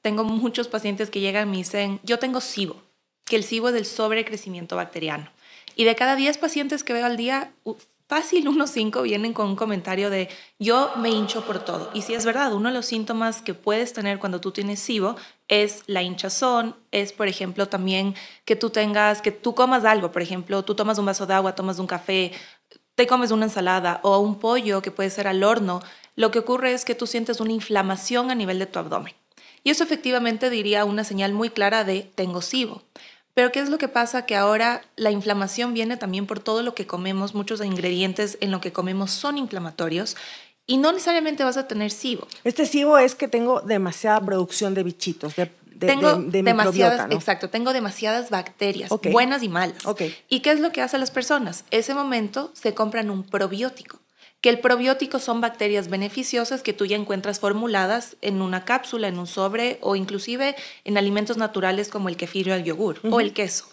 tengo muchos pacientes que llegan y me dicen, yo tengo SIBO, que el SIBO es el sobrecrecimiento bacteriano. Y de cada 10 pacientes que veo al día, fácil unos 5 vienen con un comentario de yo me hincho por todo. Y sí es verdad, uno de los síntomas que puedes tener cuando tú tienes SIBO es la hinchazón, es por ejemplo también que tú comas algo, por ejemplo, tú tomas un vaso de agua, tomas un café, te comes una ensalada o un pollo que puede ser al horno, lo que ocurre es que tú sientes una inflamación a nivel de tu abdomen. Y eso efectivamente diría una señal muy clara de tengo SIBO. Pero ¿qué es lo que pasa? Que ahora la inflamación viene también por todo lo que comemos, muchos ingredientes en lo que comemos son inflamatorios y no necesariamente vas a tener SIBO. Este SIBO es que tengo demasiada producción de bichitos, de microbiota, ¿no? Exacto, tengo demasiadas bacterias, Okay. buenas y malas. Okay. ¿Y qué es lo que hacen las personas? Ese momento se compran un probiótico, que el probiótico son bacterias beneficiosas que tú ya encuentras formuladas en una cápsula, en un sobre o inclusive en alimentos naturales como el kefir o el yogur o el queso.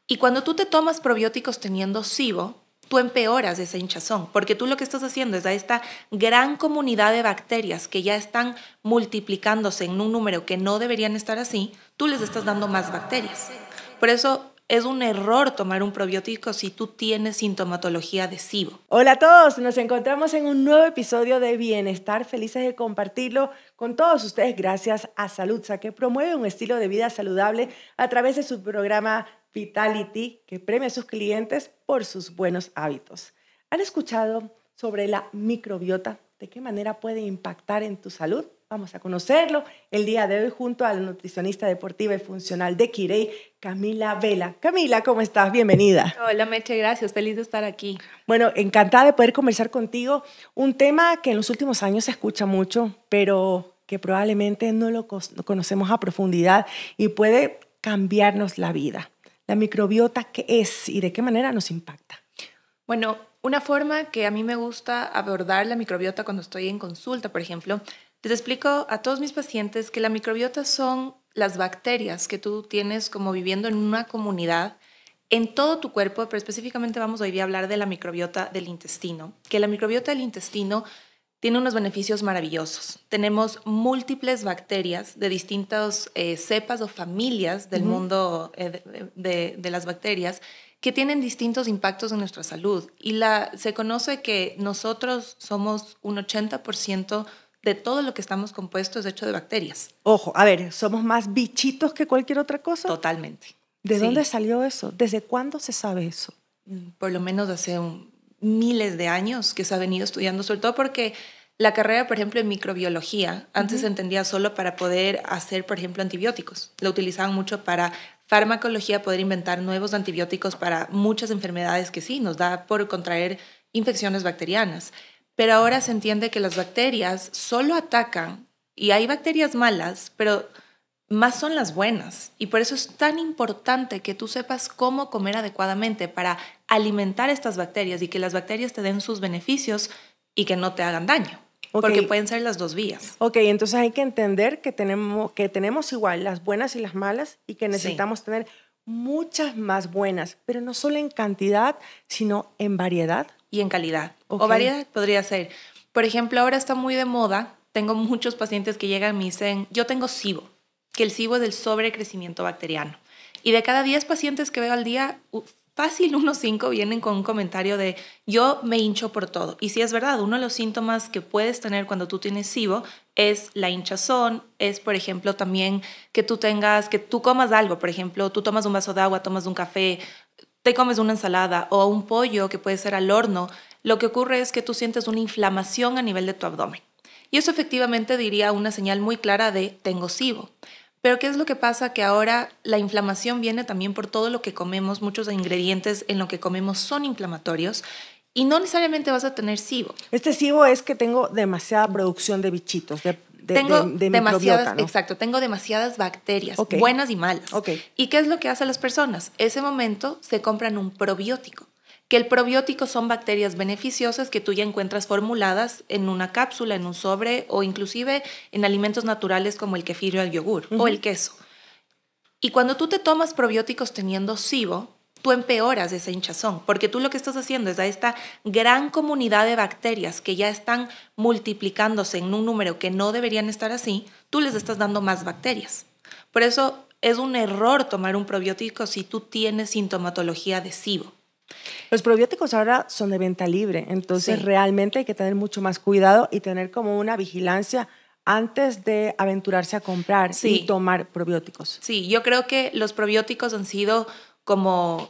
Y cuando tú te tomas probióticos teniendo SIBO, tú empeoras esa hinchazón, porque tú lo que estás haciendo es a esta gran comunidad de bacterias que ya están multiplicándose en un número que no deberían estar así, tú les estás dando más bacterias. Por eso es un error tomar un probiótico si tú tienes sintomatología de SIBO. Hola a todos, nos encontramos en un nuevo episodio de Bienestar, felices de compartirlo con todos ustedes gracias a Saludsa, que promueve un estilo de vida saludable a través de su programa Vitality, que premia a sus clientes por sus buenos hábitos. ¿Han escuchado sobre la microbiota? ¿De qué manera puede impactar en tu salud? Vamos a conocerlo el día de hoy junto a la nutricionista deportiva y funcional de Quirey, Camila Vela. Camila, ¿cómo estás? Bienvenida. Hola, Meche, gracias. Feliz de estar aquí. Bueno, encantada de poder conversar contigo. Un tema que en los últimos años se escucha mucho, pero que probablemente no lo conocemos a profundidad y puede cambiarnos la vida. La microbiota, ¿qué es y de qué manera nos impacta? Bueno, una forma que a mí me gusta abordar la microbiota cuando estoy en consulta, por ejemplo, les explico a todos mis pacientes que la microbiota son las bacterias que tú tienes como viviendo en una comunidad en todo tu cuerpo, pero específicamente vamos hoy día a hablar de la microbiota del intestino, que la microbiota del intestino tiene unos beneficios maravillosos. Tenemos múltiples bacterias de distintas cepas o familias del mundo de las bacterias que tienen distintos impactos en nuestra salud. Y se conoce que nosotros somos un 80% de todo lo que estamos compuestos es hecho de bacterias. Ojo, a ver, ¿somos más bichitos que cualquier otra cosa? Totalmente. ¿De dónde salió eso? ¿Desde cuándo se sabe eso? Por lo menos hace miles de años que se ha venido estudiando, sobre todo porque la carrera, por ejemplo, en microbiología, antes se entendía solo para poder hacer, por ejemplo, antibióticos. Lo utilizaban mucho para farmacología, poder inventar nuevos antibióticos para muchas enfermedades que sí, nos da por contraer infecciones bacterianas. Pero ahora se entiende que las bacterias solo atacan, y hay bacterias malas, pero más son las buenas. Y por eso es tan importante que tú sepas cómo comer adecuadamente para alimentar estas bacterias y que las bacterias te den sus beneficios y que no te hagan daño. Okay. Porque pueden ser las dos vías. Ok, entonces hay que entender que tenemos igual las buenas y las malas y que necesitamos tener muchas más buenas, pero no solo en cantidad, sino en variedad. Y en calidad. Okay. O variedad podría ser. Por ejemplo, ahora está muy de moda, tengo muchos pacientes que llegan y me dicen, yo tengo SIBO, que el SIBO es el sobrecrecimiento bacteriano. Y de cada 10 pacientes que veo al día, fácil unos 5 vienen con un comentario de yo me hincho por todo. Y sí es verdad, uno de los síntomas que puedes tener cuando tú tienes SIBO es la hinchazón, es por ejemplo también que tú comas algo, por ejemplo, tú tomas un vaso de agua, tomas un café, te comes una ensalada o un pollo que puede ser al horno, lo que ocurre es que tú sientes una inflamación a nivel de tu abdomen. Y eso efectivamente diría una señal muy clara de tengo SIBO. Pero ¿qué es lo que pasa? Que ahora la inflamación viene también por todo lo que comemos, muchos ingredientes en lo que comemos son inflamatorios y no necesariamente vas a tener SIBO. Este SIBO es que tengo demasiada producción de bichitos, de microbiota, ¿no? Exacto, tengo demasiadas bacterias, buenas y malas. Okay. ¿Y qué es lo que hacen las personas? Ese momento se compran un probiótico, que el probiótico son bacterias beneficiosas que tú ya encuentras formuladas en una cápsula, en un sobre o inclusive en alimentos naturales como el kefir o el yogur o el queso. Y cuando tú te tomas probióticos teniendo SIBO, tú empeoras esa hinchazón, porque tú lo que estás haciendo es a esta gran comunidad de bacterias que ya están multiplicándose en un número que no deberían estar así, tú les estás dando más bacterias. Por eso es un error tomar un probiótico si tú tienes sintomatología de SIBO. Los probióticos ahora son de venta libre, entonces realmente hay que tener mucho más cuidado y tener como una vigilancia antes de aventurarse a comprar y tomar probióticos. Sí, yo creo que los probióticos han sido como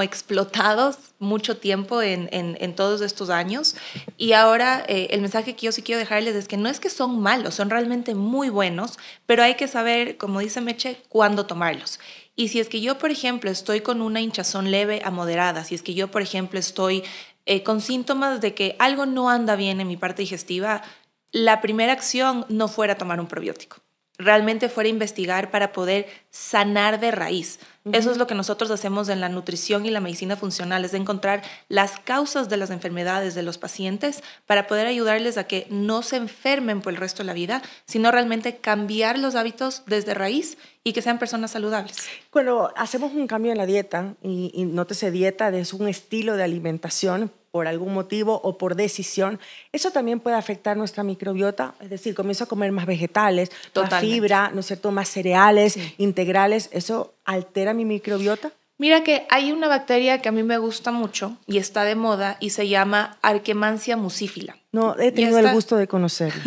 explotados mucho tiempo en todos estos años, y ahora el mensaje que yo sí quiero dejarles es que no es que son malos, son realmente muy buenos, pero hay que saber, como dice Meche, cuándo tomarlos. Y si es que yo, por ejemplo, estoy con una hinchazón leve a moderada, si es que yo, por ejemplo, estoy con síntomas de que algo no anda bien en mi parte digestiva, la primera acción no fuera tomar un probiótico. Realmente fuera investigar para poder sanar de raíz. Eso es lo que nosotros hacemos en la nutrición y la medicina funcional, es de encontrar las causas de las enfermedades de los pacientes para poder ayudarles a que no se enfermen por el resto de la vida, sino realmente cambiar los hábitos desde raíz y que sean personas saludables. Cuando hacemos un cambio en la dieta, y nótese dieta es un estilo de alimentación por algún motivo o por decisión, eso también puede afectar nuestra microbiota, es decir, comienzo a comer más vegetales, más fibra, ¿no es cierto?, más cereales, integrales, ¿eso altera mi microbiota? Mira que hay una bacteria que a mí me gusta mucho y está de moda y se llama Arquemansia muscífila. No, he tenido el gusto de conocerla.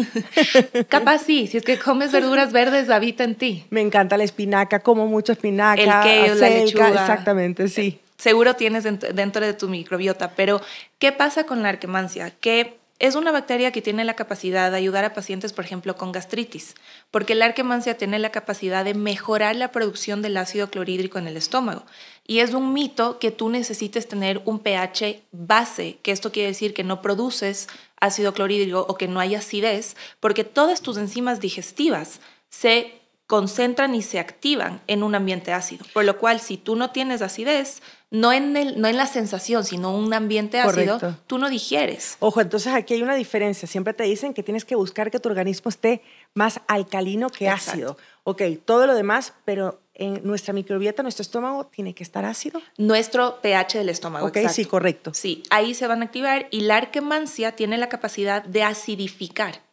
Capaz sí, si es que comes verduras verdes, habita en ti. Me encanta la espinaca, como mucho espinaca, el kale, la lechuga. Exactamente, sí. Seguro tienes dentro de tu microbiota, pero ¿qué pasa con la Arquemansia? Que es una bacteria que tiene la capacidad de ayudar a pacientes, por ejemplo, con gastritis, porque la Arquemansia tiene la capacidad de mejorar la producción del ácido clorhídrico en el estómago. Y es un mito que tú necesites tener un pH base, que esto quiere decir que no produces ácido clorhídrico o que no hay acidez, porque todas tus enzimas digestivas se concentran y se activan en un ambiente ácido. Por lo cual, si tú no tienes acidez, no en la sensación, sino un ambiente ácido, tú no digieres. Ojo, entonces aquí hay una diferencia. Siempre te dicen que tienes que buscar que tu organismo esté más alcalino que ácido. Ok, todo lo demás, pero en nuestra microbiota, nuestro estómago, ¿tiene que estar ácido? Nuestro pH del estómago, Ok, sí, correcto. Sí, ahí se van a activar y la Arquemansia tiene la capacidad de acidificar.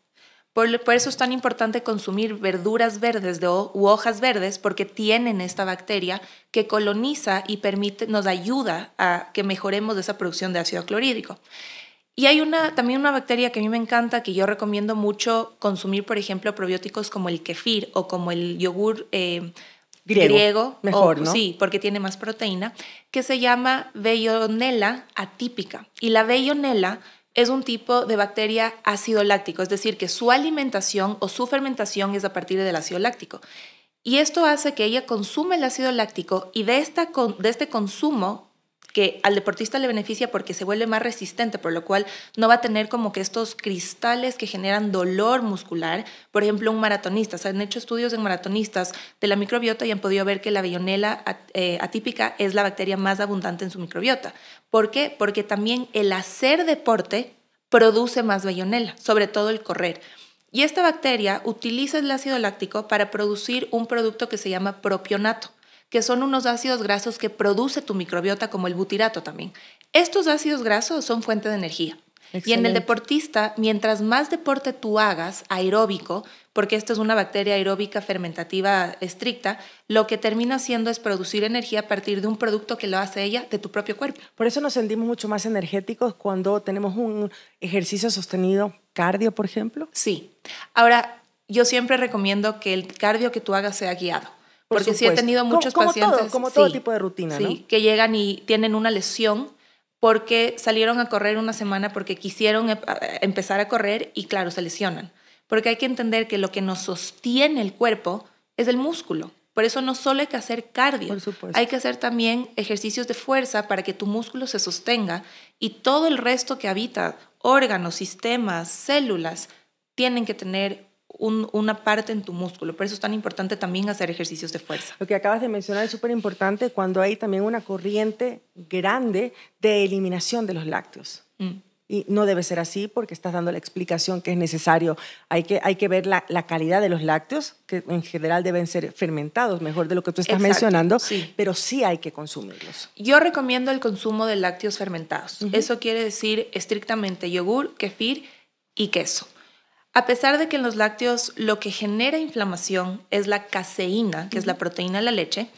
Por eso es tan importante consumir verduras verdes u hojas verdes, porque tienen esta bacteria que coloniza y nos ayuda a que mejoremos esa producción de ácido clorhídrico. Y hay también una bacteria que a mí me encanta, que yo recomiendo mucho consumir, por ejemplo, probióticos como el kefir o como el yogur griego. Mejor, ¿no? Sí, porque tiene más proteína, que se llama Veillonella atípica. Y la Veillonella es un tipo de bacteria ácido láctico, es decir, que su alimentación o su fermentación es a partir del ácido láctico. Y esto hace que ella consuma el ácido láctico y de este consumo, que al deportista le beneficia porque se vuelve más resistente, por lo cual no va a tener como que estos cristales que generan dolor muscular. Por ejemplo, un maratonista, se han hecho estudios en maratonistas de la microbiota y han podido ver que la Veillonella atípica es la bacteria más abundante en su microbiota. ¿Por qué? Porque también el hacer deporte produce más Veillonella, sobre todo el correr. Y esta bacteria utiliza el ácido láctico para producir un producto que se llama propionato, que son unos ácidos grasos que produce tu microbiota, como el butirato también. Estos ácidos grasos son fuente de energía. Excelente. Y en el deportista, mientras más deporte tú hagas, aeróbico, porque esta es una bacteria aeróbica fermentativa estricta, lo que termina haciendo es producir energía a partir de un producto que lo hace ella de tu propio cuerpo. Por eso nos sentimos mucho más energéticos cuando tenemos un ejercicio sostenido, cardio, por ejemplo. Sí. Ahora, yo siempre recomiendo que el cardio que tú hagas sea guiado. Porque sí he tenido muchos pacientes... Como todo tipo de rutina, ¿no? Sí, que llegan y tienen una lesión porque salieron a correr una semana porque quisieron empezar a correr y, claro, se lesionan. Porque hay que entender que lo que nos sostiene el cuerpo es el músculo. Por eso no solo hay que hacer cardio, por supuesto. Hay que hacer también ejercicios de fuerza para que tu músculo se sostenga y todo el resto que habita, órganos, sistemas, células, tienen que tener una parte en tu músculo. Por eso es tan importante también hacer ejercicios de fuerza. Lo que acabas de mencionar es súper importante cuando hay también una corriente grande de eliminación de los lácteos. y no debe ser así porque estás dando la explicación que es necesario. Hay que ver la calidad de los lácteos, que en general deben ser fermentados, mejor de lo que tú estás mencionando, sí. Pero sí hay que consumirlos. Yo recomiendo el consumo de lácteos fermentados. Eso quiere decir estrictamente yogur, kefir y queso. A pesar de que en los lácteos lo que genera inflamación es la caseína, que es la proteína de la leche,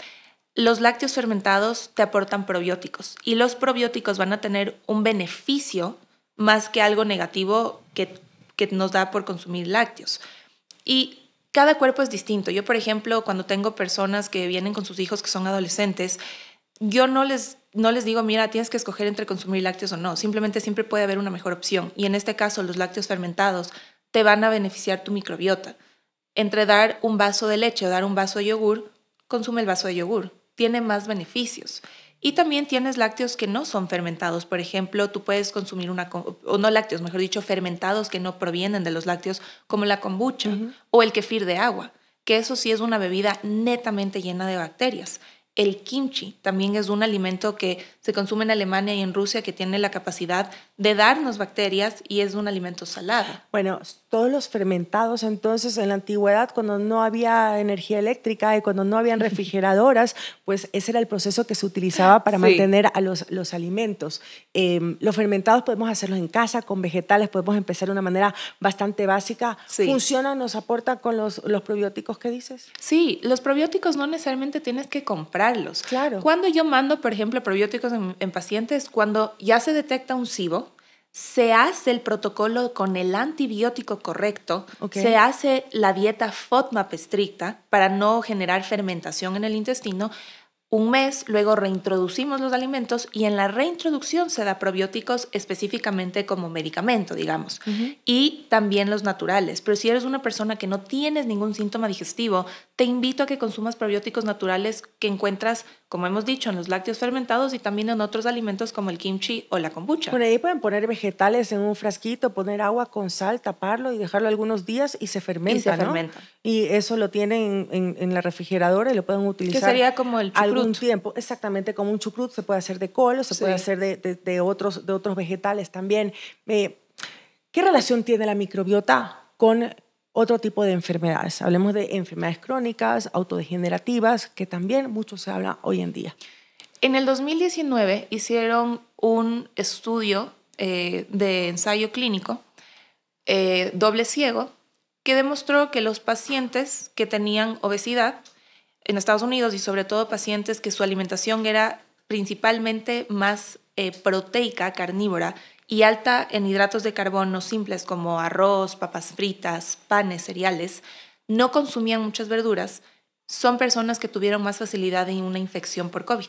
los lácteos fermentados te aportan probióticos y los probióticos van a tener un beneficio más que algo negativo que nos da por consumir lácteos. Y cada cuerpo es distinto. Yo, por ejemplo, cuando tengo personas que vienen con sus hijos que son adolescentes, yo no les digo, mira, tienes que escoger entre consumir lácteos o no. Simplemente siempre puede haber una mejor opción. Y en este caso, los lácteos fermentados te van a beneficiar tu microbiota. Entre dar un vaso de leche o dar un vaso de yogur, consume el vaso de yogur. Tiene más beneficios. Y también tienes lácteos que no son fermentados. Por ejemplo, tú puedes consumir o no lácteos, mejor dicho, fermentados que no provienen de los lácteos, como la kombucha o el kefir de agua, que eso sí es una bebida netamente llena de bacterias. El kimchi también es un alimento que se consume en Alemania y en Rusia que tiene la capacidad de darnos bacterias y es un alimento salado. Bueno, todos los fermentados entonces en la antigüedad cuando no había energía eléctrica y cuando no habían refrigeradoras, pues ese era el proceso que se utilizaba para mantener a los alimentos. Los fermentados podemos hacerlos en casa, con vegetales, podemos empezar de una manera bastante básica. Sí. ¿Funciona, nos aporta con los probióticos que dices? Sí, los probióticos no necesariamente tienes que comprar. Claro. Cuando yo mando, por ejemplo, probióticos en pacientes, cuando ya se detecta un SIBO, se hace el protocolo con el antibiótico correcto, se hace la dieta FODMAP estricta para no generar fermentación en el intestino. Un mes, luego reintroducimos los alimentos y en la reintroducción se da probióticos específicamente como medicamento, digamos, y también los naturales. Pero si eres una persona que no tienes ningún síntoma digestivo, te invito a que consumas probióticos naturales que encuentras, como hemos dicho, en los lácteos fermentados y también en otros alimentos como el kimchi o la kombucha. Por ahí pueden poner vegetales en un frasquito, poner agua con sal, taparlo y dejarlo algunos días y se fermenta, ¿no? Y eso lo tienen en la refrigeradora y lo pueden utilizar. Que sería como el chucrut. Un tiempo, exactamente como un chucrut, se puede hacer de col, se puede hacer de otros vegetales también. ¿Qué relación tiene la microbiota con otro tipo de enfermedades? Hablemos de enfermedades crónicas, autodegenerativas, que también mucho se habla hoy en día. En el 2019 hicieron un estudio de ensayo clínico doble ciego que demostró que los pacientes que tenían obesidad en Estados Unidos y sobre todo pacientes que su alimentación era principalmente más proteica, carnívora y alta en hidratos de carbono simples como arroz, papas fritas, panes, cereales, no consumían muchas verduras, son personas que tuvieron más facilidad en una infección por COVID.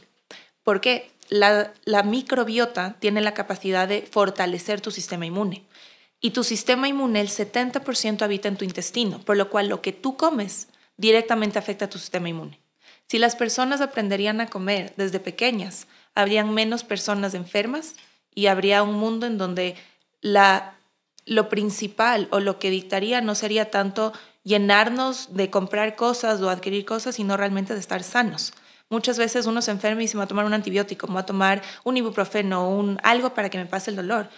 Porque la microbiota tiene la capacidad de fortalecer tu sistema inmune. Y tu sistema inmune, el 70% habita en tu intestino, por lo cual lo que tú comes directamente afecta a tu sistema inmune. Si las personas aprenderían a comer desde pequeñas, habrían menos personas enfermas y habría un mundo en donde lo principal o lo que dictaría no sería tanto llenarnos de comprar cosas o adquirir cosas, sino realmente de estar sanos. Muchas veces uno se enferma y dice, me va a tomar un antibiótico, me va a tomar un ibuprofeno, algo para que me pase el dolor.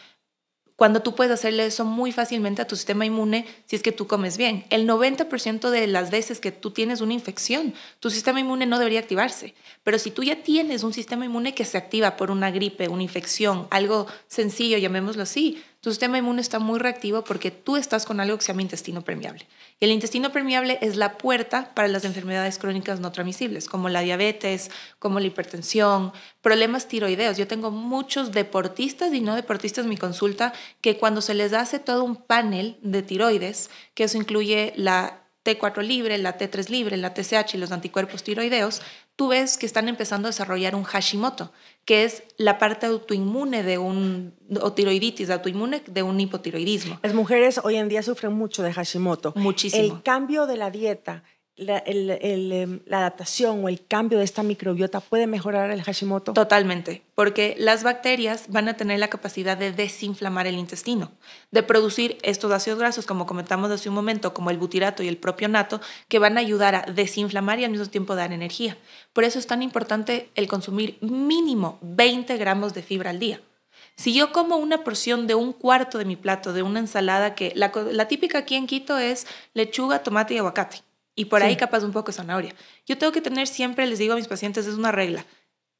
Cuando tú puedes hacerle eso muy fácilmente a tu sistema inmune si es que tú comes bien. El 90% de las veces que tú tienes una infección, tu sistema inmune no debería activarse. Pero si tú ya tienes un sistema inmune que se activa por una gripe, una infección, algo sencillo, llamémoslo así, tu sistema inmune está muy reactivo porque tú estás con algo que se llama intestino permeable. Y el intestino permeable es la puerta para las enfermedades crónicas no transmisibles, como la diabetes, como la hipertensión, problemas tiroideos. Yo tengo muchos deportistas y no deportistas en mi consulta que cuando se les hace todo un panel de tiroides, que eso incluye la T4 libre, la T3 libre, la TSH y los anticuerpos tiroideos, tú ves que están empezando a desarrollar un Hashimoto, que es la parte autoinmune o tiroiditis autoinmune de un hipotiroidismo. Las mujeres hoy en día sufren mucho de Hashimoto. Muchísimo. El cambio de la dieta, la adaptación o el cambio de esta microbiota puede mejorar el Hashimoto. Totalmente, porque las bacterias van a tener la capacidad de desinflamar el intestino, de producir estos ácidos grasos, como comentamos hace un momento, como el butirato y el propionato, que van a ayudar a desinflamar y al mismo tiempo dar energía. Por eso es tan importante el consumir mínimo 20 gramos de fibra al día. Si yo como una porción de un cuarto de mi plato, de una ensalada que la típica aquí en Quito es lechuga, tomate y aguacate. Y por ahí capaz un poco de zanahoria. Yo tengo que tener siempre, les digo a mis pacientes, es una regla,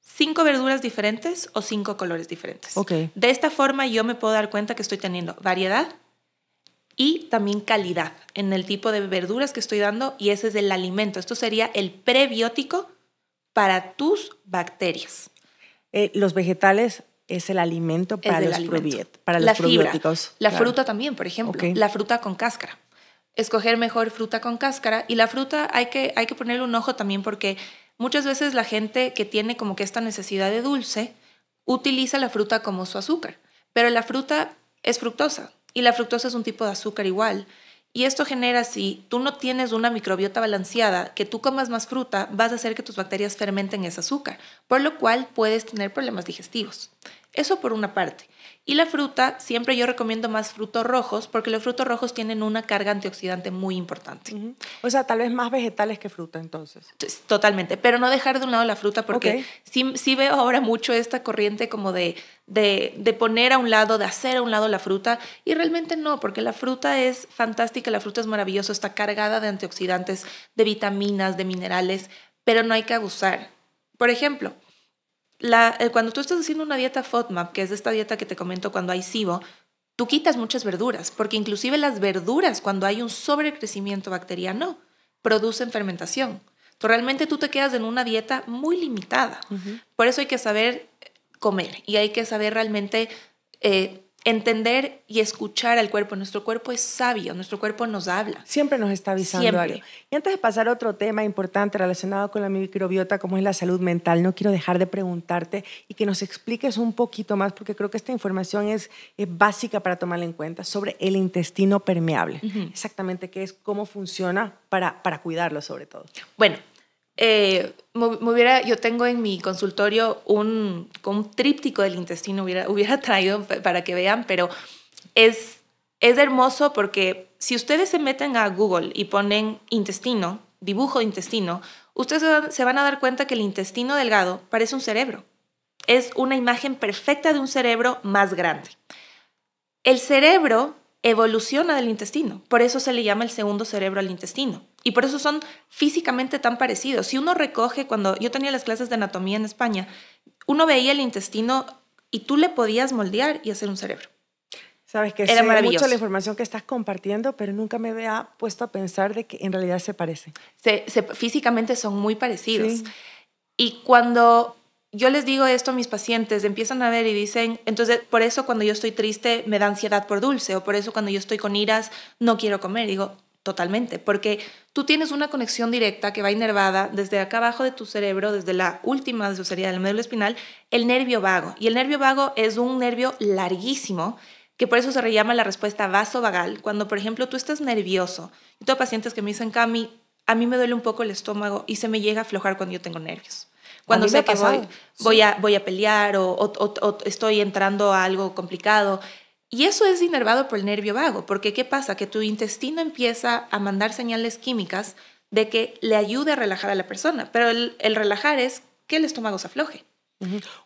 5 verduras diferentes o 5 colores diferentes. Okay. De esta forma yo me puedo dar cuenta que estoy teniendo variedad y también calidad en el tipo de verduras que estoy dando, y ese es el alimento. Esto sería el prebiótico para tus bacterias. Los vegetales es el alimento para los probióticos. La fruta también, por ejemplo. Okay. La fruta con cáscara. Escoger mejor fruta con cáscara. Y la fruta hay que ponerle un ojo también, porque muchas veces la gente que tiene como que esta necesidad de dulce utiliza la fruta como su azúcar. Pero la fruta es fructosa. Y la fructosa es un tipo de azúcar igual. Y esto genera, si tú no tienes una microbiota balanceada, que tú comas más fruta, vas a hacer que tus bacterias fermenten ese azúcar, por lo cual puedes tener problemas digestivos. Eso por una parte. Y la fruta, siempre yo recomiendo más frutos rojos, porque los frutos rojos tienen una carga antioxidante muy importante. O sea, tal vez más vegetales que fruta, entonces. Totalmente, pero no dejar de un lado la fruta, porque sí veo ahora mucho esta corriente como de poner a un lado, de hacer a un lado la fruta, y realmente no, porque la fruta es fantástica, la fruta es maravillosa, está cargada de antioxidantes, de vitaminas, de minerales, pero no hay que abusar. Por ejemplo, cuando tú estás haciendo una dieta FODMAP, que es esta dieta que te comento cuando hay SIBO, tú quitas muchas verduras, porque inclusive las verduras, cuando hay un sobrecrecimiento bacteriano, producen fermentación. Entonces, realmente tú te quedas en una dieta muy limitada. Por eso hay que saber comer y hay que saber realmente entender y escuchar al cuerpo. Nuestro cuerpo es sabio, nuestro cuerpo nos habla. Siempre nos está avisando algo. Y antes de pasar a otro tema importante relacionado con la microbiota, como es la salud mental, no quiero dejar de preguntarte y que nos expliques un poquito más, porque creo que esta información es básica para tomarla en cuenta, sobre el intestino permeable. Exactamente qué es, cómo funciona para cuidarlo sobre todo. Bueno, yo tengo en mi consultorio un tríptico del intestino, hubiera traído para que vean, pero es hermoso, porque si ustedes se meten a Google y ponen intestino, dibujo de intestino, ustedes se van a dar cuenta que el intestino delgado parece un cerebro. Es una imagen perfecta de un cerebro más grande. El cerebro evoluciona del intestino, por eso se le llama el segundo cerebro al intestino. Y por eso son físicamente tan parecidos. Si uno recoge, cuando yo tenía las clases de anatomía en España, uno veía el intestino y tú le podías moldear y hacer un cerebro. Sabes que sé mucho la información que estás compartiendo, pero nunca me había puesto a pensar de que en realidad se parecen. Físicamente son muy parecidos. Sí. Y cuando yo les digo esto a mis pacientes, empiezan a ver y dicen, entonces por eso cuando yo estoy triste me da ansiedad por dulce, o por eso cuando yo estoy con iras no quiero comer. Digo, totalmente, porque tú tienes una conexión directa que va inervada desde acá abajo de tu cerebro, desde la última, eso sería el médula espinal, el nervio vago. Y el nervio vago es un nervio larguísimo, que por eso se le llama la respuesta vasovagal. Cuando, por ejemplo, tú estás nervioso, y tengo pacientes que me dicen, Cami, a mí me duele un poco el estómago y se me llega a aflojar cuando yo tengo nervios. Cuando sé que voy a pelear o estoy entrando a algo complicado. Y eso es inervado por el nervio vago, porque ¿qué pasa? Que tu intestino empieza a mandar señales químicas de que le ayude a relajar a la persona, pero el relajar es que el estómago se afloje.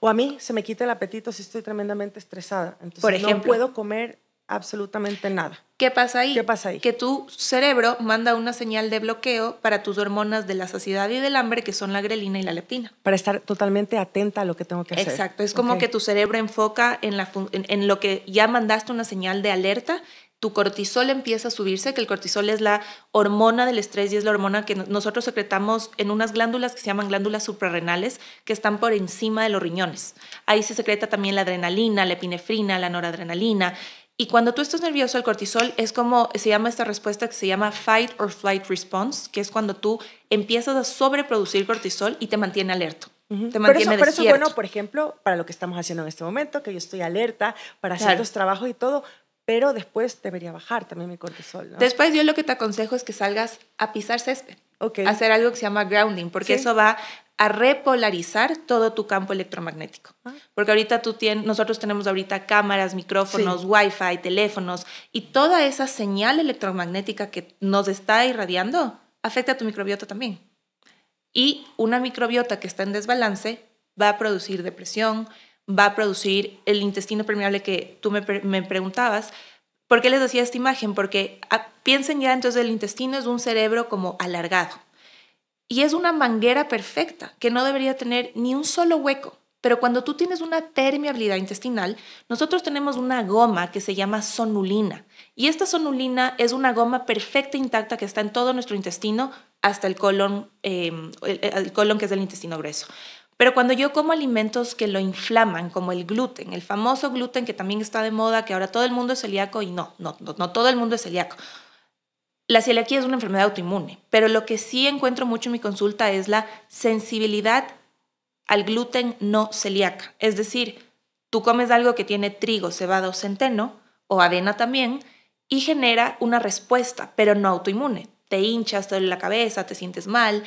O a mí se me quita el apetito si estoy tremendamente estresada, entonces por ejemplo, no puedo comer absolutamente nada. ¿Qué pasa ahí? ¿Qué pasa ahí? Que tu cerebro manda una señal de bloqueo para tus hormonas de la saciedad y del hambre, que son la grelina y la leptina. Para estar totalmente atenta a lo que tengo que hacer. Exacto, es como que tu cerebro enfoca en lo que ya mandaste una señal de alerta. Tu cortisol empieza a subirse, que el cortisol es la hormona del estrés y es la hormona que nosotros secretamos en unas glándulas que se llaman glándulas suprarrenales, que están por encima de los riñones. Ahí se secreta también la adrenalina, la epinefrina, la noradrenalina. Y cuando tú estás nervioso, el cortisol es como, se llama esta respuesta que se llama fight or flight response, que es cuando tú empiezas a sobreproducir cortisol y te mantiene alerta. Te mantiene por eso es bueno, por ejemplo, para lo que estamos haciendo en este momento, que yo estoy alerta para ciertos trabajos y todo, pero después debería bajar también mi cortisol, ¿no? Después yo lo que te aconsejo es que salgas a pisar césped, hacer algo que se llama grounding, porque eso va a repolarizar todo tu campo electromagnético. Porque ahorita nosotros tenemos ahorita cámaras, micrófonos, Wi-Fi, teléfonos, y toda esa señal electromagnética que nos está irradiando afecta a tu microbiota también. Y una microbiota que está en desbalance va a producir depresión, va a producir el intestino permeable que tú me preguntabas. ¿Por qué les decía esta imagen? Porque piensen ya entonces el intestino es un cerebro como alargado y es una manguera perfecta que no debería tener ni un solo hueco. Pero cuando tú tienes una permeabilidad intestinal, nosotros tenemos una goma que se llama sonulina. Y esta sonulina es una goma perfecta, intacta, que está en todo nuestro intestino hasta el colon que es el intestino grueso. Pero cuando yo como alimentos que lo inflaman, como el gluten, el famoso gluten que también está de moda, que ahora todo el mundo es celíaco, y no todo el mundo es celíaco. La celiaquía es una enfermedad autoinmune, pero lo que sí encuentro mucho en mi consulta es la sensibilidad al gluten no celíaca. Es decir, tú comes algo que tiene trigo, cebada o centeno, o avena también, y genera una respuesta, pero no autoinmune. Te hinchas, te duele la cabeza, te sientes mal.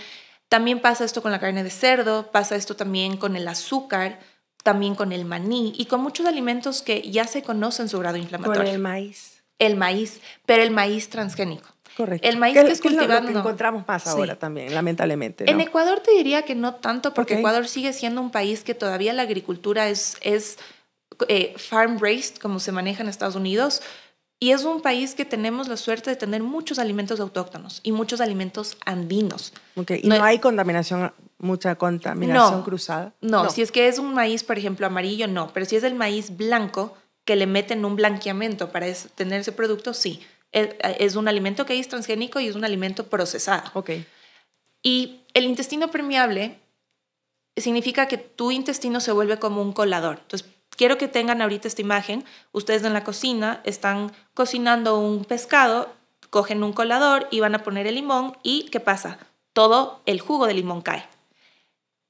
También pasa esto con la carne de cerdo, pasa esto también con el azúcar, también con el maní y con muchos alimentos que ya se conocen su grado inflamatorio. Con el maíz. El maíz, pero el maíz transgénico. Correcto. El maíz que es cultivado. Lo que encontramos más ahora también, lamentablemente, ¿no? En Ecuador te diría que no tanto, porque Ecuador sigue siendo un país que todavía la agricultura es farm-raised, como se maneja en Estados Unidos, y es un país que tenemos la suerte de tener muchos alimentos autóctonos y muchos alimentos andinos. Okay. ¿Y no hay mucha contaminación cruzada? No, si es que es un maíz, por ejemplo, amarillo, no, pero si es el maíz blanco que le meten un blanqueamiento para tener ese producto, sí. Es un alimento que es transgénico y es un alimento procesado. Okay. Y el intestino permeable significa que tu intestino se vuelve como un colador. Entonces, quiero que tengan ahorita esta imagen. Ustedes en la cocina están cocinando un pescado, cogen un colador y van a poner el limón y ¿qué pasa? Todo el jugo de limón cae.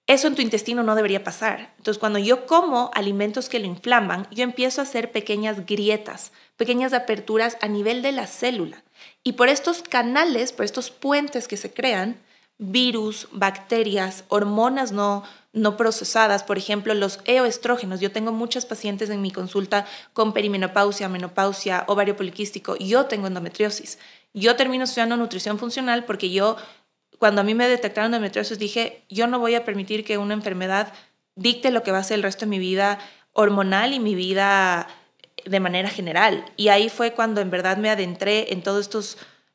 Eso en tu intestino no debería pasar. Entonces, cuando yo como alimentos que lo inflaman, yo empiezo a hacer pequeñas grietas, pequeñas aperturas a nivel de la célula. Y por estos canales, por estos puentes que se crean, virus, bacterias, hormonas no procesadas, por ejemplo, los eoestrógenos. Yo tengo muchas pacientes en mi consulta con perimenopausia, menopausia, ovario poliquístico. Yo tengo endometriosis. Yo termino estudiando nutrición funcional porque cuando a mí me detectaron endometriosis, dije, yo no voy a permitir que una enfermedad dicte lo que va a ser el resto de mi vida hormonal y mi vida de manera general. Y ahí fue cuando en verdad me adentré en todo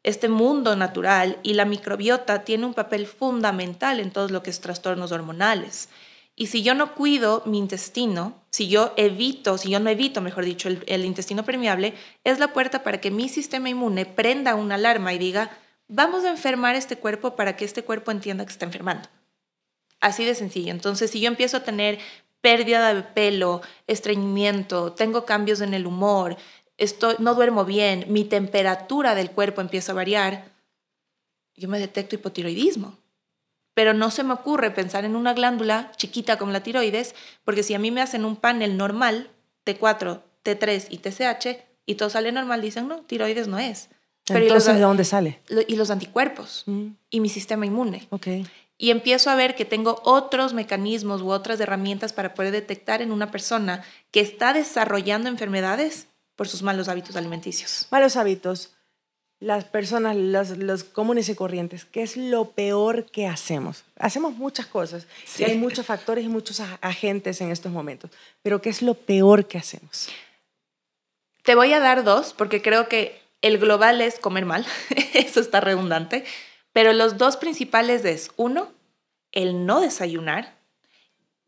este mundo natural, y la microbiota tiene un papel fundamental en todo lo que es trastornos hormonales. Y si yo no cuido mi intestino, si yo no evito, mejor dicho, el intestino permeable, es la puerta para que mi sistema inmune prenda una alarma y diga, vamos a enfermar este cuerpo para que este cuerpo entienda que está enfermando. Así de sencillo. Entonces, si yo empiezo a tener pérdida de pelo, estreñimiento, tengo cambios en el humor, no duermo bien, mi temperatura del cuerpo empieza a variar, yo me detecto hipotiroidismo. Pero no se me ocurre pensar en una glándula chiquita como la tiroides, porque si a mí me hacen un panel normal, T4, T3 y TSH, y todo sale normal, dicen, no, tiroides no es. Pero entonces, ¿de dónde sale? Y los anticuerpos y mi sistema inmune. Okay. Y empiezo a ver que tengo otros mecanismos u otras herramientas para poder detectar en una persona que está desarrollando enfermedades por sus malos hábitos alimenticios. Malos hábitos. Las personas, los comunes y corrientes, ¿qué es lo peor que hacemos? Hacemos muchas cosas, sí. Y hay muchos factores y muchos agentes en estos momentos, pero ¿qué es lo peor que hacemos? Te voy a dar dos, porque creo que el global es comer mal, eso está redundante, pero los dos principales es, uno, el no desayunar,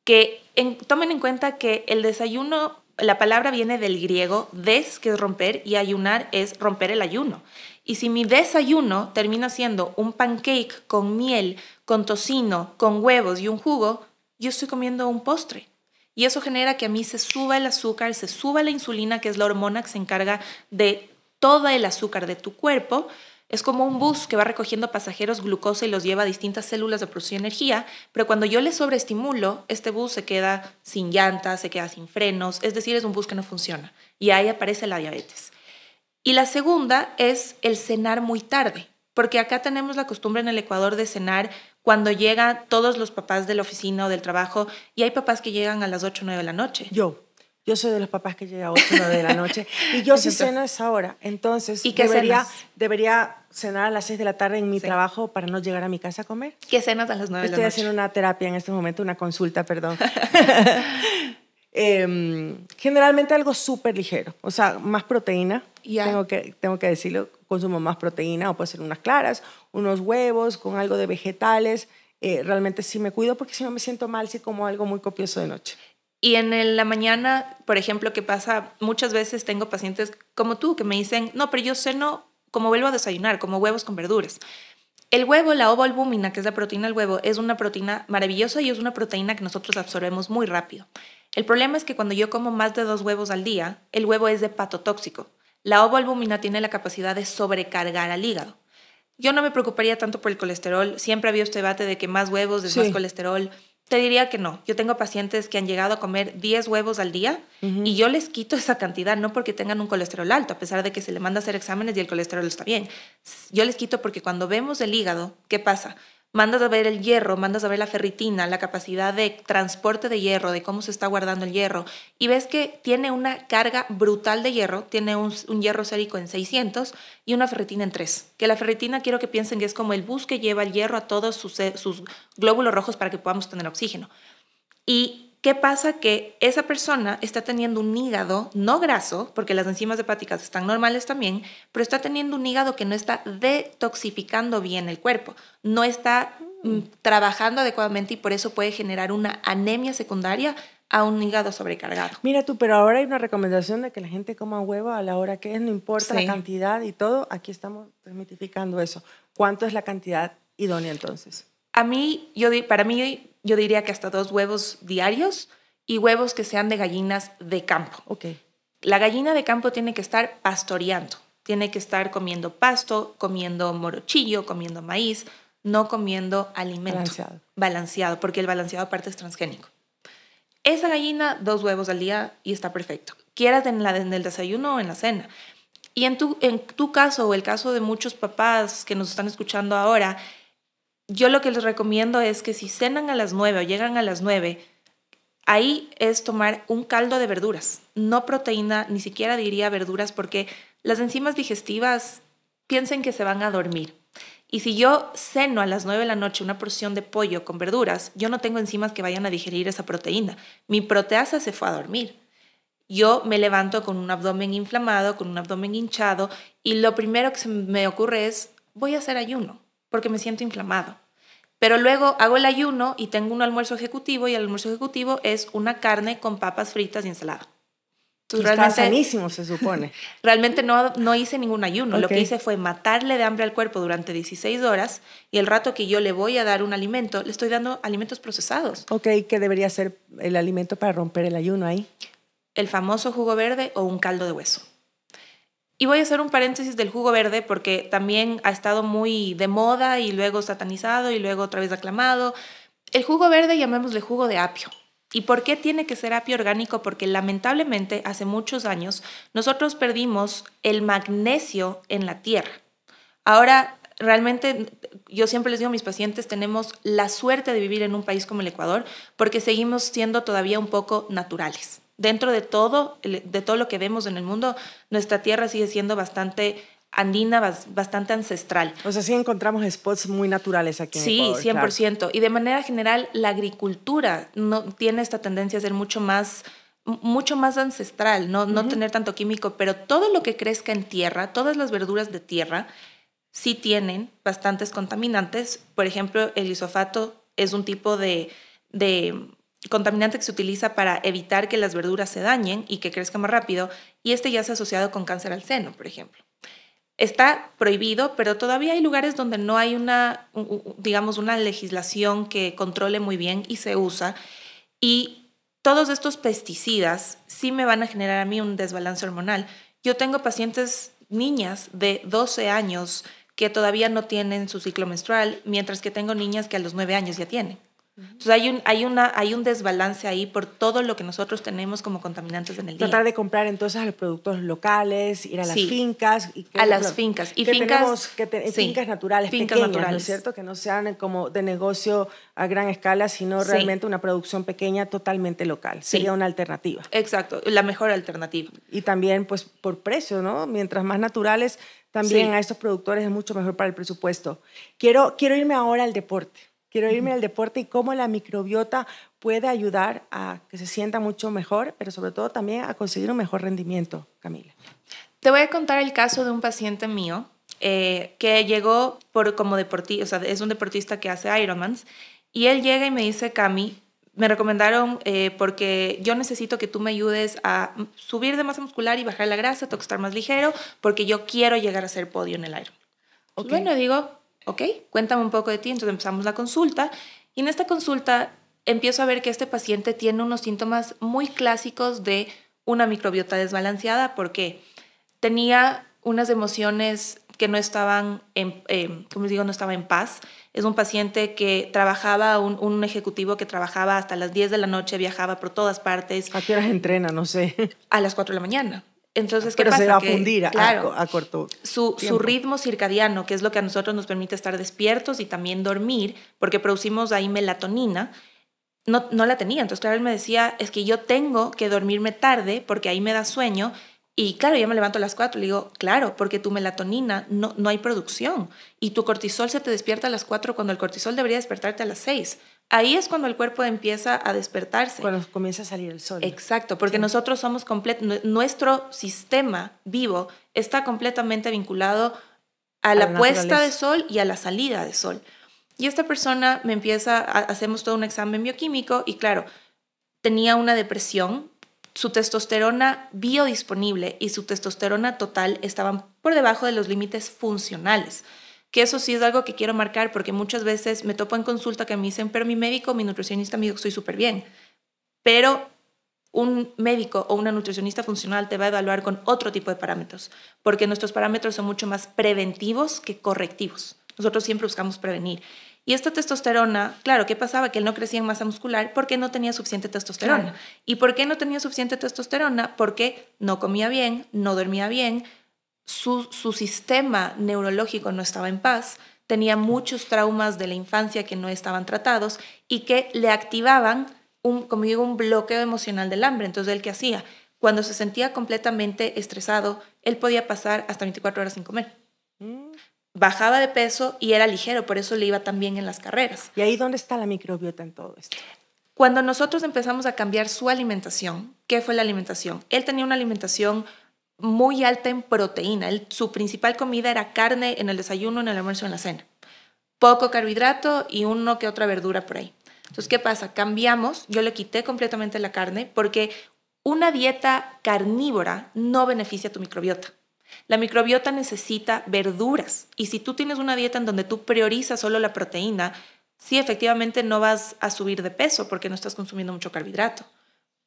que tomen en cuenta que el desayuno, la palabra viene del griego des, que es romper, y ayunar es romper el ayuno. Y si mi desayuno termina siendo un pancake con miel, con tocino, con huevos y un jugo, yo estoy comiendo un postre. Y eso genera que a mí se suba el azúcar, se suba la insulina, que es la hormona que se encarga de todo el azúcar de tu cuerpo. Es como un bus que va recogiendo pasajeros glucosa y los lleva a distintas células de producir energía, pero cuando yo le sobreestimulo, este bus se queda sin llantas, se queda sin frenos, es decir, es un bus que no funciona. Y ahí aparece la diabetes. Y la segunda es el cenar muy tarde, porque acá tenemos la costumbre en el Ecuador de cenar cuando llegan todos los papás de la oficina o del trabajo, y hay papás que llegan a las 8 o 9 de la noche. Yo soy de los papás que llega a 8 o 9 de la noche y yo sí ceno a esa hora. Entonces, ¿y qué debería cenar a las 6 de la tarde en mi trabajo para no llegar a mi casa a comer. ¿Qué cenas a las 9 de la noche? Estoy haciendo una terapia en este momento, una consulta, perdón. Generalmente algo súper ligero, o sea, más proteína. Yeah. Tengo que decirlo, consumo más proteína, o puede ser unas claras, unos huevos con algo de vegetales. Realmente sí me cuido porque si no me siento mal si como algo muy copioso de noche. Y en la mañana, por ejemplo, ¿qué pasa? Muchas veces tengo pacientes como tú que me dicen, no, pero yo ceno como vuelvo a desayunar, como huevos con verduras. El huevo, la ovoalbúmina, que es la proteína del huevo, es una proteína maravillosa y es una proteína que nosotros absorbemos muy rápido. El problema es que cuando yo como más de 2 huevos al día, el huevo es hepatotóxico. La ovoalbúmina tiene la capacidad de sobrecargar al hígado. Yo no me preocuparía tanto por el colesterol. Siempre había este debate de que más huevos es más colesterol. Te diría que no. Yo tengo pacientes que han llegado a comer 10 huevos al día y yo les quito esa cantidad, no porque tengan un colesterol alto, a pesar de que se le manda a hacer exámenes y el colesterol está bien. Yo les quito porque cuando vemos el hígado, ¿qué pasa? Mandas a ver el hierro, mandas a ver la ferritina, la capacidad de transporte de hierro, de cómo se está guardando el hierro, y ves que tiene una carga brutal de hierro, tiene un hierro sérico en 600 y una ferritina en 3. Que la ferritina quiero que piensen que es como el bus que lleva el hierro a todos sus glóbulos rojos para que podamos tener oxígeno. Y ¿qué pasa? Que esa persona está teniendo un hígado no graso, porque las enzimas hepáticas están normales también, pero está teniendo un hígado que no está detoxificando bien el cuerpo, no está trabajando adecuadamente y por eso puede generar una anemia secundaria a un hígado sobrecargado. Mira tú, pero ahora hay una recomendación de que la gente coma huevo a la hora que es, no importa la cantidad y todo. Aquí estamos desmitificando eso. ¿Cuánto es la cantidad idónea entonces? Para mí, yo diría que hasta 2 huevos diarios y huevos que sean de gallinas de campo. Okay. La gallina de campo tiene que estar pastoreando, tiene que estar comiendo pasto, comiendo morochillo, comiendo maíz, no comiendo alimento balanceado, porque el balanceado aparte es transgénico. Esa gallina, 2 huevos al día y está perfecto. Quieras en el desayuno o en la cena. Y en tu caso o el caso de muchos papás que nos están escuchando ahora, yo lo que les recomiendo es que si cenan a las 9 o llegan a las 9, ahí es tomar un caldo de verduras, no proteína, ni siquiera diría verduras, porque las enzimas digestivas piensen que se van a dormir. Y si yo ceno a las 9 de la noche una porción de pollo con verduras, yo no tengo enzimas que vayan a digerir esa proteína. Mi proteasa se fue a dormir. Yo me levanto con un abdomen inflamado, con un abdomen hinchado, y lo primero que se me ocurre es, voy a hacer ayuno, porque me siento inflamado. Pero luego hago el ayuno y tengo un almuerzo ejecutivo, y el almuerzo ejecutivo es una carne con papas fritas y ensalada. Entonces, está sanísimo, se supone. Realmente no hice ningún ayuno. Okay. Lo que hice fue matarle de hambre al cuerpo durante 16 horas y el rato que yo le voy a dar un alimento, le estoy dando alimentos procesados. Ok, ¿qué debería ser el alimento para romper el ayuno ahí? El famoso jugo verde o un caldo de hueso. Y voy a hacer un paréntesis del jugo verde porque también ha estado muy de moda y luego satanizado y luego otra vez aclamado. El jugo verde, llamémosle jugo de apio. ¿Y por qué tiene que ser apio orgánico? Porque lamentablemente hace muchos años nosotros perdimos el magnesio en la tierra. Ahora, realmente, yo siempre les digo a mis pacientes, tenemos la suerte de vivir en un país como el Ecuador porque seguimos siendo todavía un poco naturales. Dentro de todo lo que vemos en el mundo, nuestra tierra sigue siendo bastante andina, bastante ancestral. O sea, sí encontramos spots muy naturales aquí en Ecuador. Sí, 100%. Claro. Y de manera general, la agricultura no tiene esta tendencia a ser mucho más ancestral, no tener tanto químico, pero todo lo que crezca en tierra, todas las verduras de tierra, sí tienen bastantes contaminantes. Por ejemplo, el glifosato es un tipo de contaminante que se utiliza para evitar que las verduras se dañen y que crezcan más rápido, y este ya se ha asociado con cáncer al seno, por ejemplo. Está prohibido, pero todavía hay lugares donde no hay una legislación que controle muy bien y se usa. Y todos estos pesticidas sí me van a generar a mí un desbalance hormonal. Yo tengo pacientes, niñas de 12 años que todavía no tienen su ciclo menstrual, mientras que tengo niñas que a los 9 años ya tienen. Entonces hay un desbalance ahí por todo lo que nosotros tenemos como contaminantes en el día. Tratar de comprar entonces a los productos locales, ir a las fincas. Las fincas. Y fincas naturales, pequeñas, ¿no es cierto? Que no sean como de negocio a gran escala, sino realmente una producción pequeña totalmente local. Sería una alternativa. Exacto, la mejor alternativa. Y también pues por precio, ¿no? Mientras más naturales, también a estos productores es mucho mejor para el presupuesto. Quiero irme ahora al deporte. quiero irme al deporte y cómo la microbiota puede ayudar a que se sienta mucho mejor, pero sobre todo también a conseguir un mejor rendimiento, Camila. Te voy a contar el caso de un paciente mío que llegó como deportista, o sea, es un deportista que hace Ironmans, y él llega y me dice, Cami, me recomendaron porque yo necesito que tú me ayudes a subir de masa muscular y bajar la grasa, tengo que estar más ligero, porque yo quiero llegar a ser podio en el Ironman. Okay. Bueno, digo, ok, cuéntame un poco de ti. Entonces empezamos la consulta, y en esta consulta empiezo a ver que este paciente tiene unos síntomas muy clásicos de una microbiota desbalanceada, porque tenía unas emociones que no estaban como les digo, no estaba en paz. Es un paciente que trabajaba, un ejecutivo que trabajaba hasta las 10 de la noche, viajaba por todas partes. ¿A qué horas entrena? No sé. A las 4 de la mañana. Entonces, ¿qué Pero pasa? Se va a fundir claro, a corto su ritmo circadiano, que es lo que a nosotros nos permite estar despiertos y también dormir, porque producimos ahí melatonina, no la tenía. Entonces, claro, él me decía, es que yo tengo que dormirme tarde porque ahí me da sueño. Y claro, yo me levanto a las 4, le digo, claro, porque tu melatonina no hay producción y tu cortisol se te despierta a las 4 cuando el cortisol debería despertarte a las 6. Ahí es cuando el cuerpo empieza a despertarse. Cuando comienza a salir el sol. Exacto, porque nosotros somos nuestro sistema vivo está completamente vinculado a la puesta de sol y a la salida de sol. Y esta persona hacemos todo un examen bioquímico y claro, tenía una depresión. Su testosterona biodisponible y su testosterona total estaban por debajo de los límites funcionales. Que eso sí es algo que quiero marcar, porque muchas veces me topo en consulta que me dicen, pero mi nutricionista me dijo que estoy súper bien. Pero un médico o una nutricionista funcional te va a evaluar con otro tipo de parámetros, porque nuestros parámetros son mucho más preventivos que correctivos. Nosotros siempre buscamos prevenir. Y esta testosterona, claro, ¿qué pasaba? Que él no crecía en masa muscular porque no tenía suficiente testosterona. Claro. ¿Y por qué no tenía suficiente testosterona? Porque no comía bien, no dormía bien, su sistema neurológico no estaba en paz, tenía muchos traumas de la infancia que no estaban tratados y que le activaban como digo, un bloqueo emocional del hambre. Entonces, ¿él qué hacía? Cuando se sentía completamente estresado, él podía pasar hasta 24 horas sin comer. Bajaba de peso y era ligero, por eso le iba tan bien en las carreras. ¿Y ahí dónde está la microbiota en todo esto? Cuando nosotros empezamos a cambiar su alimentación, ¿qué fue la alimentación? Él tenía una alimentación muy alta en proteína. Su principal comida era carne en el desayuno, en el almuerzo, en la cena. Poco carbohidrato y uno que otra verdura por ahí. Entonces, ¿qué pasa? Cambiamos, yo le quité completamente la carne porque una dieta carnívora no beneficia a tu microbiota. La microbiota necesita verduras y si tú tienes una dieta en donde tú priorizas solo la proteína, sí, efectivamente no vas a subir de peso porque no estás consumiendo mucho carbohidrato,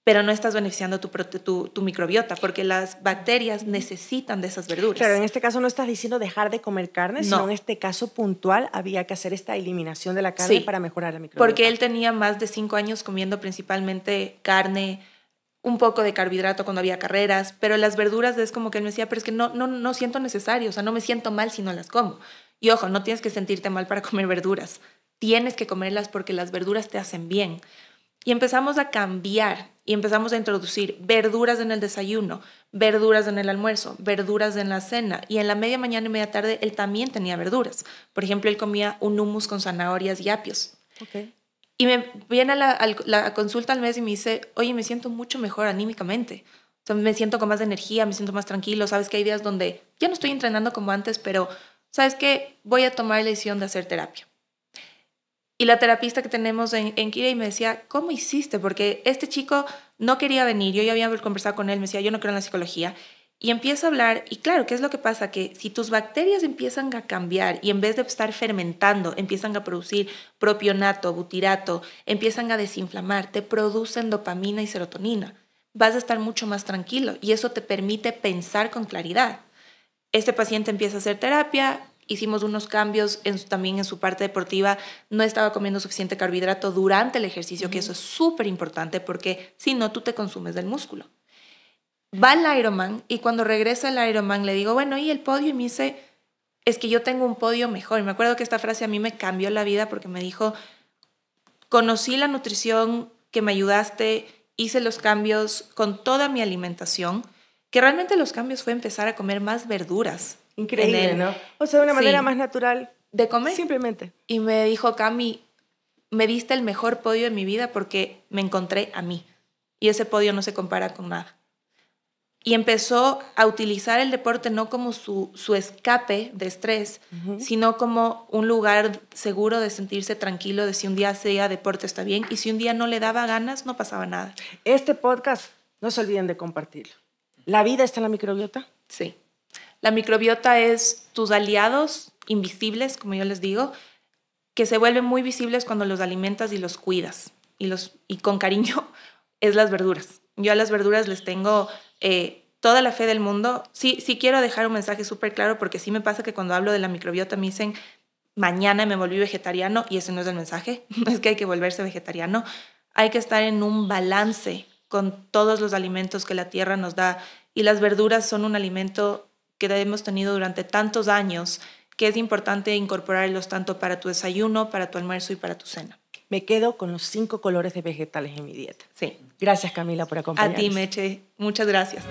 pero no estás beneficiando tu microbiota porque las bacterias necesitan de esas verduras. Claro, en este caso no estás diciendo dejar de comer carne, sino en este caso puntual había que hacer esta eliminación de la carne para mejorar la microbiota. Porque él tenía más de 5 años comiendo principalmente carne, un poco de carbohidrato cuando había carreras, pero las verduras es como que él me decía, pero es que no siento necesario, o sea, no me siento mal si no las como. Y ojo, no tienes que sentirte mal para comer verduras, tienes que comerlas porque las verduras te hacen bien. Y empezamos a cambiar y empezamos a introducir verduras en el desayuno, verduras en el almuerzo, verduras en la cena y en la media mañana y media tarde él también tenía verduras. Por ejemplo, él comía un hummus con zanahorias y apios. Okay. Y me viene a la consulta al mes y me dice, oye, me siento mucho mejor anímicamente. O sea, me siento con más energía, me siento más tranquilo. Sabes que hay días donde ya no estoy entrenando como antes, pero sabes que voy a tomar la decisión de hacer terapia. Y la terapista que tenemos en Kirei me decía, ¿cómo hiciste? Porque este chico no quería venir. Yo ya había conversado con él, me decía, yo no creo en la psicología. Y empieza a hablar, y claro, ¿qué es lo que pasa? Que si tus bacterias empiezan a cambiar y en vez de estar fermentando, empiezan a producir propionato, butirato, empiezan a desinflamar, te producen dopamina y serotonina, vas a estar mucho más tranquilo y eso te permite pensar con claridad. Este paciente empieza a hacer terapia, hicimos unos cambios también en su parte deportiva, no estaba comiendo suficiente carbohidrato durante el ejercicio, que eso es súper importante porque si no, tú te consumes del músculo. Va al Ironman y cuando regresa al Ironman le digo, bueno, ¿y el podio? Y me dice, es que yo tengo un podio mejor. Y me acuerdo que esta frase a mí me cambió la vida porque me dijo, conocí la nutrición que me ayudaste, hice los cambios con toda mi alimentación, que realmente los cambios fue empezar a comer más verduras. Increíble, ¿no? O sea, de una manera más natural de comer. Simplemente. Y me dijo, Cami, me diste el mejor podio de mi vida porque me encontré a mí. Y ese podio no se compara con nada. Y empezó a utilizar el deporte no como su escape de estrés, sino como un lugar seguro de sentirse tranquilo, de si un día hacía deporte está bien, y si un día no le daba ganas, no pasaba nada. Este podcast, no se olviden de compartirlo. ¿La vida está en la microbiota? Sí. La microbiota es tus aliados invisibles, como yo les digo, que se vuelven muy visibles cuando los alimentas y los cuidas. Y con cariño es las verduras. Yo a las verduras les tengo toda la fe del mundo. Sí quiero dejar un mensaje súper claro, porque sí me pasa que cuando hablo de la microbiota me dicen, mañana me volví vegetariano, y ese no es el mensaje. No es que hay que volverse vegetariano. Hay que estar en un balance con todos los alimentos que la tierra nos da. Y las verduras son un alimento que hemos tenido durante tantos años, que es importante incorporarlos tanto para tu desayuno, para tu almuerzo y para tu cena. Me quedo con los 5 colores de vegetales en mi dieta. Sí. Gracias, Camila, por acompañarnos. A ti, Meche. Muchas gracias.